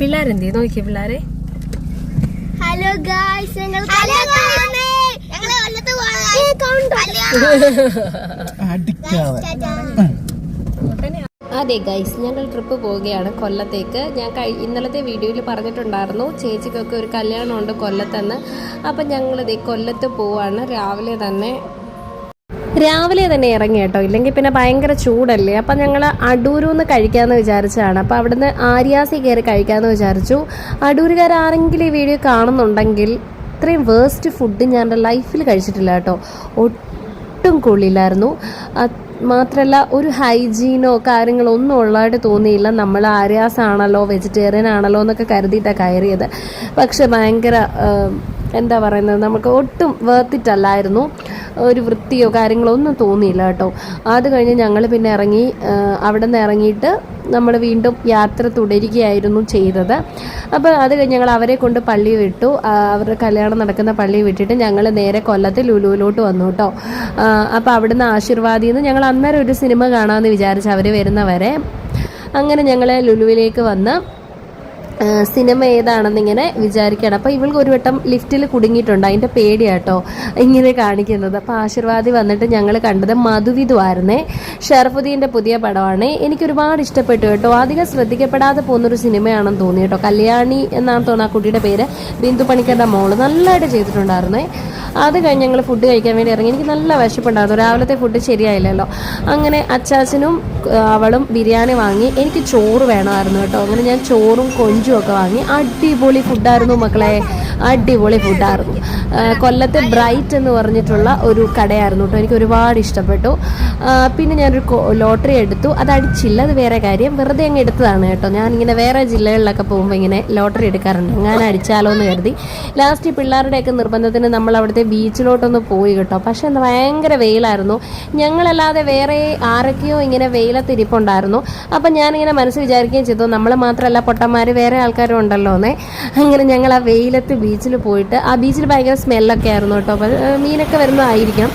പിള്ളേരെന്ത് നോക്കിയ പിള്ളേരെ. Hello guys, അതെ guys, ഞങ്ങൾ ട്രിപ്പ് പോവുകയാണ് കൊല്ലത്തേക്ക്. ഞാൻ ഇന്നലത്തെ വീഡിയോയിൽ പറഞ്ഞിട്ടുണ്ടായിരുന്നു ചേച്ചിക്കൊക്കെ ഒരു കല്യാണമുണ്ട് കൊല്ലത്തെന്ന്. അപ്പം ഞങ്ങളിതേ കൊല്ലത്ത് പോവാണ്. രാവിലെ തന്നെ ഇറങ്ങി കേട്ടോ, ഇല്ലെങ്കിൽ പിന്നെ ഭയങ്കര ചൂടല്ലേ. അപ്പം ഞങ്ങൾ അടൂരൂന്ന് കഴിക്കാമെന്ന് വിചാരിച്ചതാണ്. അപ്പോൾ അവിടുന്ന് ആര്യാസി കയറി കഴിക്കാമെന്ന് വിചാരിച്ചു. അടൂരുകാരെങ്കിലും ഈ വീഡിയോ കാണുന്നുണ്ടെങ്കിൽ ഇത്രയും വേസ്റ്റ് ഫുഡ് ഞാൻ എൻ്റെ ലൈഫിൽ കഴിച്ചിട്ടില്ല കേട്ടോ. ഒട്ടും കൊള്ളില്ലായിരുന്നു. മാത്രമല്ല ഒരു ഹൈജീനോ കാര്യങ്ങളോ ഒന്നും ഉള്ളതായിട്ട് തോന്നിയില്ല. നമ്മൾ ആര്യാസാണല്ലോ വെജിറ്റേറിയൻ ആണല്ലോ എന്നൊക്കെ കരുതിയിട്ടാണ് കയറിയത്. പക്ഷെ ഭയങ്കര എന്താ പറയുന്നത്, നമുക്ക് ഒട്ടും വേർത്തിട്ടല്ലായിരുന്നു. ഒരു വൃത്തിയോ കാര്യങ്ങളോ ഒന്നും തോന്നിയില്ല കേട്ടോ. അത് കഴിഞ്ഞ് ഞങ്ങൾ പിന്നെ ഇറങ്ങി. അവിടെ നിന്ന് ഇറങ്ങിയിട്ട് നമ്മൾ വീണ്ടും യാത്ര തുടരുകയായിരുന്നു ചെയ്തത്. അപ്പോൾ അത് കഴിഞ്ഞ് ഞങ്ങൾ അവരെ കൊണ്ട് പള്ളി വിട്ടു. അവരുടെ കല്യാണം നടക്കുന്ന പള്ളി വിട്ടിട്ട് ഞങ്ങൾ നേരെ കൊല്ലത്ത് ലുലുവിലോട്ട് വന്നു കേട്ടോ. അപ്പോൾ അവിടുന്ന് ആശീർവാദിന്ന് ഞങ്ങൾ അന്നേരം ഒരു സിനിമ കാണാമെന്ന് വിചാരിച്ച് അവർ വരുന്നവരെ. അങ്ങനെ ഞങ്ങൾ ലുലുവിലേക്ക് വന്ന് സിനിമ ഏതാണെന്നിങ്ങനെ വിചാരിക്കുകയാണ്. അപ്പോൾ ഇവൾക്ക് ഒരു വട്ടം ലിഫ്റ്റിൽ കുടുങ്ങിയിട്ടുണ്ട്, അതിൻ്റെ പേടിയാട്ടോ ഇങ്ങനെ കാണിക്കുന്നത്. അപ്പോൾ ആശീർവാദി വന്നിട്ട് ഞങ്ങൾ കണ്ടത് മധുവിധുവായിരുന്നേ, ഷറഫുദ്ദീൻ്റെ പുതിയ പടമാണ്. എനിക്കൊരുപാട് ഇഷ്ടപ്പെട്ടു കേട്ടോ. അധികം ശ്രദ്ധിക്കപ്പെടാതെ പോകുന്നൊരു സിനിമയാണെന്ന് തോന്നി കേട്ടോ. കല്യാണി എന്നാണ് തോന്നുന്നത് ആ കുട്ടിയുടെ പേര്. ബിന്ദു പണിക്കരുടെ മോള് നല്ലതായിട്ട് ചെയ്തിട്ടുണ്ടായിരുന്നേ. അത് കഴിഞ്ഞ് ഞങ്ങൾ ഫുഡ് കഴിക്കാൻ വേണ്ടി ഇറങ്ങി. എനിക്ക് നല്ല വിശപ്പുണ്ടായിരുന്നു, രാവിലത്തെ ഫുഡ് ശരിയായില്ലല്ലോ. അങ്ങനെ അച്ചാച്ചനും അവളും ബിരിയാണി വാങ്ങി. എനിക്ക് ചോറ് വേണമായിരുന്നു കേട്ടോ. അങ്ങനെ ഞാൻ ചോറും കൊഞ്ചും ഒക്കെ വാങ്ങി. അടിപൊളി ഫുഡായിരുന്നു മക്കളെ, അടിപൊളി ഫുഡായിരുന്നു. കൊല്ലത്തെ ബ്രൈറ്റ് എന്ന് പറഞ്ഞിട്ടുള്ള ഒരു കടയായിരുന്നു കേട്ടോ. എനിക്ക് ഒരുപാട് ഇഷ്ടപ്പെട്ടു. പിന്നെ ഞാനൊരു ലോട്ടറി എടുത്തു. അത് അടിച്ചില്ല, അത് വേറെ കാര്യം, വെറുതെ അങ്ങ് എടുത്തതാണ് കേട്ടോ. ഞാനിങ്ങനെ വേറെ ജില്ലകളിലൊക്കെ പോകുമ്പോൾ ഇങ്ങനെ ലോട്ടറി എടുക്കാറുണ്ട്. ഞാൻ അടിച്ചാലോ എന്ന് കരുതി. ലാസ്റ്റ് പിള്ളേരുടെയൊക്കെ നിർബന്ധത്തിന് നമ്മൾ അവിടുത്തെ ബീച്ചിലോട്ടൊന്ന് പോയി കേട്ടോ. പക്ഷെ എന്താ ഭയങ്കര വെയിലായിരുന്നു. ഞങ്ങളല്ലാതെ വേറെ ആരൊക്കെയോ ഇങ്ങനെ വെയിലത്തിരിപ്പുണ്ടായിരുന്നു. അപ്പം ഞാനിങ്ങനെ മനസ്സ് വിചാരിക്കുകയും ചെയ്തു, നമ്മൾ മാത്രമല്ല പൊട്ടന്മാർ വേറെ ആൾക്കാരും ഉണ്ടല്ലോ എന്നേ. അങ്ങനെ ഞങ്ങൾ ആ വെയിലത്ത് ബീച്ചിൽ പോയിട്ട്, ആ ബീച്ചിൽ ഭയങ്കര സ്മെല്ലൊക്കെ ആയിരുന്നു കേട്ടോ. അപ്പോൾ മീനൊക്കെ വരുന്നതായിരിക്കാം.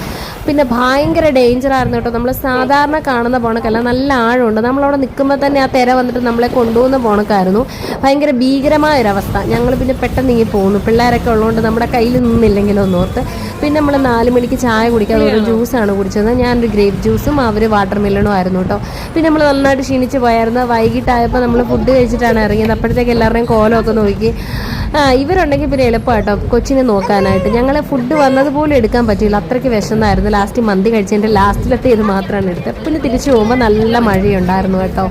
പിന്നെ ഭയങ്കര ഡേഞ്ചറായിരുന്നു കേട്ടോ. നമ്മൾ സാധാരണ കാണുന്ന പോണക്കല്ല, നല്ല ആഴമുണ്ട്. നമ്മളവിടെ നിൽക്കുമ്പോൾ തന്നെ ആ തിര വന്നിട്ട് നമ്മളെ കൊണ്ടുപോകുന്ന പോണക്കായിരുന്നു. ഭയങ്കര ഭീകരമായൊരവസ്ഥ. ഞങ്ങൾ പിന്നെ പെട്ടെന്ന് ഇങ്ങനെ പോകുന്നു, പിള്ളേരൊക്കെ ഉള്ളതുകൊണ്ട് നമ്മുടെ കയ്യിൽ നിന്നില്ലെങ്കിലോ എന്നോർത്ത്. പിന്നെ നമ്മൾ 4 മണിക്ക് ചായ കുടിക്കാൻ ഒരു ജ്യൂസാണ് കുടിച്ചത്. ഞാനൊരു ഗ്രേപ്പ് ജ്യൂസും അവർ വാട്ടർ മെലണും ആയിരുന്നു കേട്ടോ. പിന്നെ നമ്മൾ നന്നായിട്ട് ക്ഷീണിച്ച് പോയായിരുന്നു. വൈകിട്ടായപ്പോൾ നമ്മൾ ഫുഡ് കഴിച്ചിട്ടാണ് ഇറങ്ങിയത്. അപ്പോഴത്തേക്ക് എല്ലാവരുടെയും കോലമൊക്കെ നോക്കി. ഇവരുണ്ടെങ്കിൽ പിന്നെ എളുപ്പമായിട്ടോ കൊച്ചിനെ നോക്കാനായിട്ട്. ഞങ്ങൾ ഫുഡ് വന്നതുപോലെ എടുക്കാൻ പറ്റില്ല, അത്രയ്ക്ക് വിശന്നായിരുന്നു. ലാസ്റ്റ് മന്തി കഴിച്ചതിൻ്റെ ലാസ്റ്റിലത്തെ ഇത് മാത്രമാണ് എടുത്തത്. പിന്നെ തിരിച്ചു പോകുമ്പോൾ നല്ല മഴയുണ്ടായിരുന്നു കേട്ടോ.